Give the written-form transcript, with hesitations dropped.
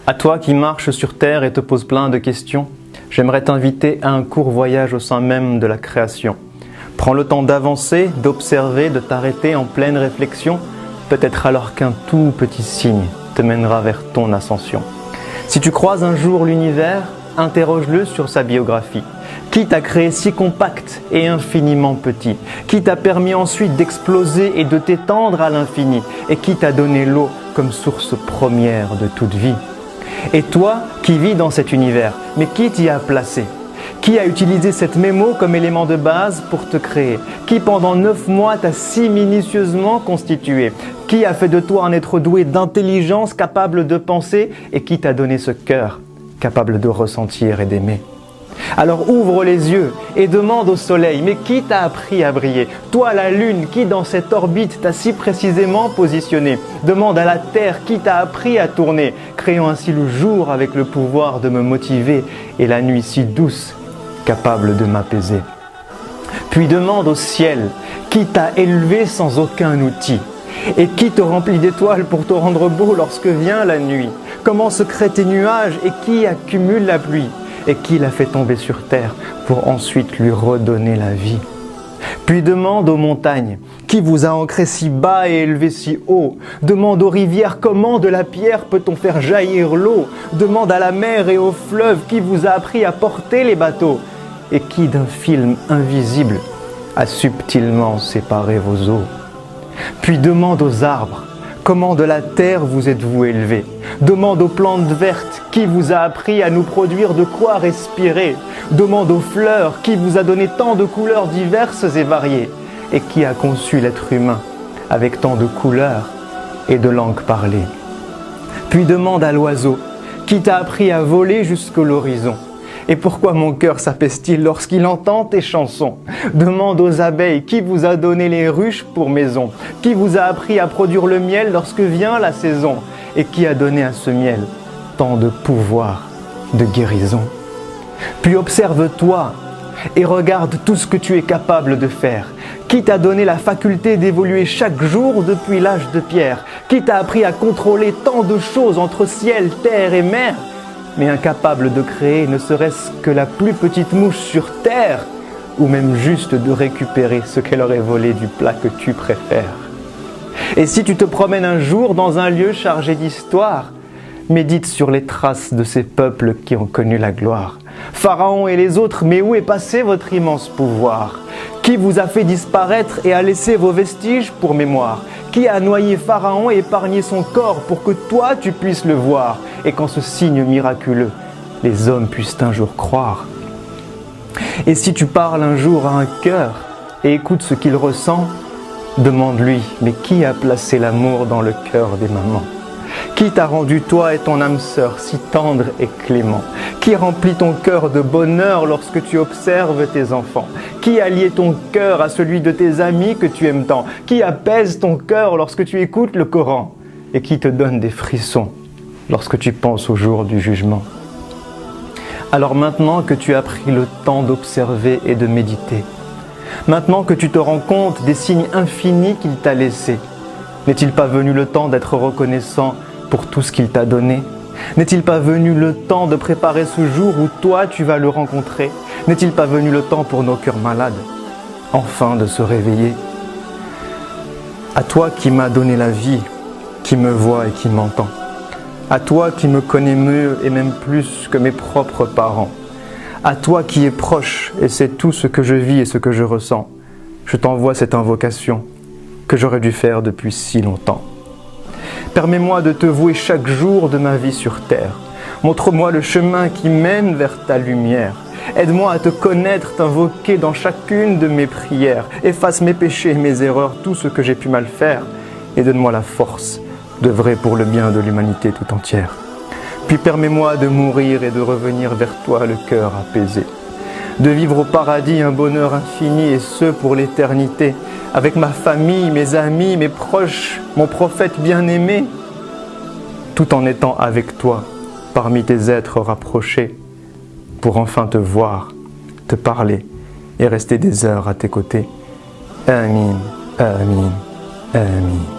À toi qui marches sur terre et te poses plein de questions, j'aimerais t'inviter à un court voyage au sein même de la création. Prends le temps d'avancer, d'observer, de t'arrêter en pleine réflexion, peut-être alors qu'un tout petit signe te mènera vers ton ascension. Si tu croises un jour l'univers, interroge-le sur sa biographie. Qui t'a créé si compact et infiniment petit? Qui t'a permis ensuite d'exploser et de t'étendre à l'infini? Et qui t'a donné l'eau comme source première de toute vie? Et toi qui vis dans cet univers, mais qui t'y a placé? Qui a utilisé cette mémo comme élément de base pour te créer? Qui pendant 9 mois t'a si minutieusement constitué? Qui a fait de toi un être doué d'intelligence capable de penser et qui t'a donné ce cœur capable de ressentir et d'aimer? Alors ouvre les yeux et demande au soleil, mais qui t'a appris à briller? Toi la lune, qui dans cette orbite t'a si précisément positionné? Demande à la terre, qui t'a appris à tourner, créant ainsi le jour avec le pouvoir de me motiver et la nuit si douce, capable de m'apaiser. Puis demande au ciel, qui t'a élevé sans aucun outil? Et qui te remplit d'étoiles pour te rendre beau lorsque vient la nuit? Comment se créent tes nuages et qui accumule la pluie? Et qui l'a fait tomber sur terre pour ensuite lui redonner la vie? Puis demande aux montagnes, qui vous a ancré si bas et élevé si haut? Demande aux rivières, comment de la pierre peut-on faire jaillir l'eau? Demande à la mer et aux fleuves, qui vous a appris à porter les bateaux? Et qui d'un film invisible a subtilement séparé vos eaux? Puis demande aux arbres, comment de la terre vous êtes-vous élevé? Demande aux plantes vertes, qui vous a appris à nous produire de quoi respirer? Demande aux fleurs, qui vous a donné tant de couleurs diverses et variées? Et qui a conçu l'être humain avec tant de couleurs et de langues parlées? Puis demande à l'oiseau, qui t'a appris à voler jusqu'à l'horizon? Et pourquoi mon cœur s'apaise-t-il lorsqu'il entend tes chansons? Demande aux abeilles, qui vous a donné les ruches pour maison? Qui vous a appris à produire le miel lorsque vient la saison? Et qui a donné à ce miel tant de pouvoir, de guérison? Puis observe-toi et regarde tout ce que tu es capable de faire. Qui t'a donné la faculté d'évoluer chaque jour depuis l'âge de pierre? Qui t'a appris à contrôler tant de choses entre ciel, terre et mer? Mais incapable de créer ne serait-ce que la plus petite mouche sur terre, ou même juste de récupérer ce qu'elle aurait volé du plat que tu préfères. Et si tu te promènes un jour dans un lieu chargé d'histoire, médite sur les traces de ces peuples qui ont connu la gloire. Pharaon et les autres, mais où est passé votre immense pouvoir? Qui vous a fait disparaître et a laissé vos vestiges pour mémoire? Qui a noyé Pharaon et épargné son corps pour que toi tu puisses le voir? Et qu'en ce signe miraculeux, les hommes puissent un jour croire. Et si tu parles un jour à un cœur et écoutes ce qu'il ressent, demande-lui, mais qui a placé l'amour dans le cœur des mamans? Qui t'a rendu toi et ton âme sœur si tendre et clément? Qui remplit ton cœur de bonheur lorsque tu observes tes enfants? Qui a lié ton cœur à celui de tes amis que tu aimes tant? Qui apaise ton cœur lorsque tu écoutes le Coran? Et qui te donne des frissons lorsque tu penses au jour du jugement? Alors maintenant que tu as pris le temps d'observer et de méditer, maintenant que tu te rends compte des signes infinis qu'il t'a laissés, n'est-il pas venu le temps d'être reconnaissant pour tout ce qu'il t'a donné? N'est-il pas venu le temps de préparer ce jour où toi tu vas le rencontrer? N'est-il pas venu le temps pour nos cœurs malades, enfin de se réveiller? À toi qui m'as donné la vie, qui me vois et qui m'entend, à toi qui me connais mieux et même plus que mes propres parents, à toi qui es proche et sais tout ce que je vis et ce que je ressens, je t'envoie cette invocation que j'aurais dû faire depuis si longtemps. Permets-moi de te vouer chaque jour de ma vie sur terre. Montre-moi le chemin qui mène vers ta lumière. Aide-moi à te connaître, t'invoquer dans chacune de mes prières. Efface mes péchés et mes erreurs, tout ce que j'ai pu mal faire, et donne-moi la force d'œuvrer pour le bien de l'humanité tout entière. Puis permets-moi de mourir et de revenir vers toi le cœur apaisé. De vivre au paradis un bonheur infini et ce pour l'éternité, avec ma famille, mes amis, mes proches, mon prophète bien-aimé, tout en étant avec toi, parmi tes êtres rapprochés, pour enfin te voir, te parler et rester des heures à tes côtés. Amin, amin, amin.